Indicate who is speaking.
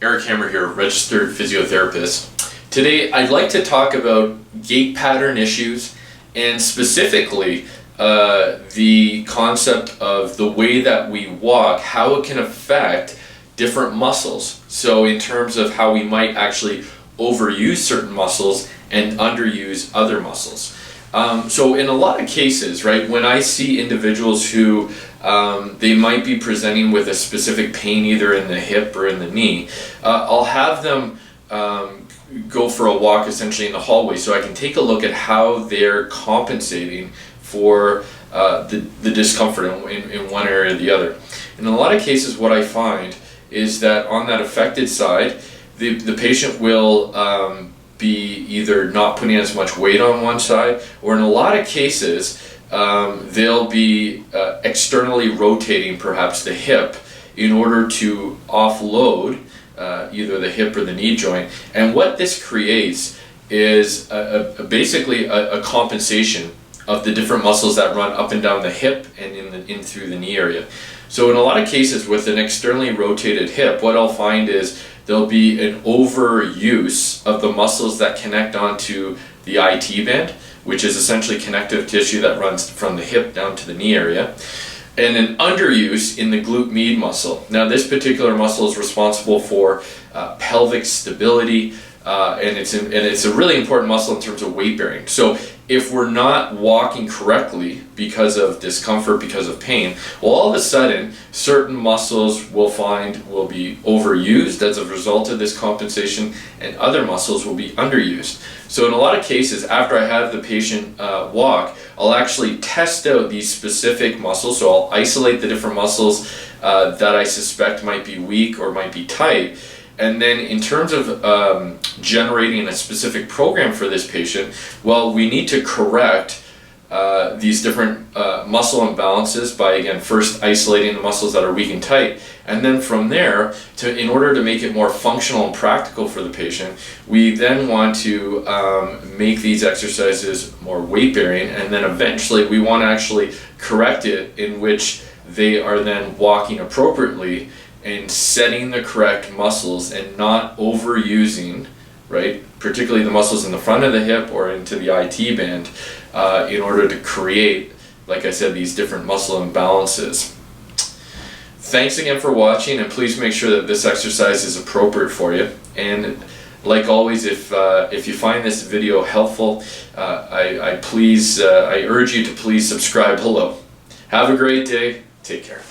Speaker 1: Eric Hammer here, registered physiotherapist. Today I'd like to talk about gait pattern issues and specifically the concept of the way that we walk, how it can affect different muscles. So in terms of how we might actually overuse certain muscles and underuse other muscles. So in a lot of cases, right, when I see individuals who they might be presenting with a specific pain either in the hip or in the knee, I'll have them go for a walk essentially in the hallway so I can take a look at how they're compensating for the discomfort in one area or the other. In a lot of cases what I find is that on that affected side, the patient will be either not putting as much weight on one side, or in a lot of cases they'll be externally rotating perhaps the hip in order to offload either the hip or the knee joint. And what this creates is basically a compensation of the different muscles that run up and down the hip and in through the knee area. So in a lot of cases with an externally rotated hip, what I'll find is there'll be an overuse of the muscles that connect onto the IT band, which is essentially connective tissue that runs from the hip down to the knee area, and an underuse in the glute med muscle. Now this particular muscle is responsible for pelvic stability, and it's a really important muscle in terms of weight bearing. So if we're not walking correctly because of discomfort, because of pain, well, all of a sudden certain muscles will be overused as a result of this compensation, and other muscles will be underused. So in a lot of cases, after I have the patient walk, I'll actually test out these specific muscles. So I'll isolate the different muscles that I suspect might be weak or might be tight. And then in terms of generating a specific program for this patient, well, we need to correct these different muscle imbalances by, again, first isolating the muscles that are weak and tight. And then from there, in order to make it more functional and practical for the patient, we then want to make these exercises more weight bearing. And then eventually we want to actually correct it in which they are then walking appropriately and setting the correct muscles and not overusing, right, particularly the muscles in the front of the hip or into the IT band in order to create, like I said, these different muscle imbalances. Thanks again for watching, and please make sure that this exercise is appropriate for you. And like always, if you find this video helpful, I urge you to please subscribe below. Have a great day. Take care.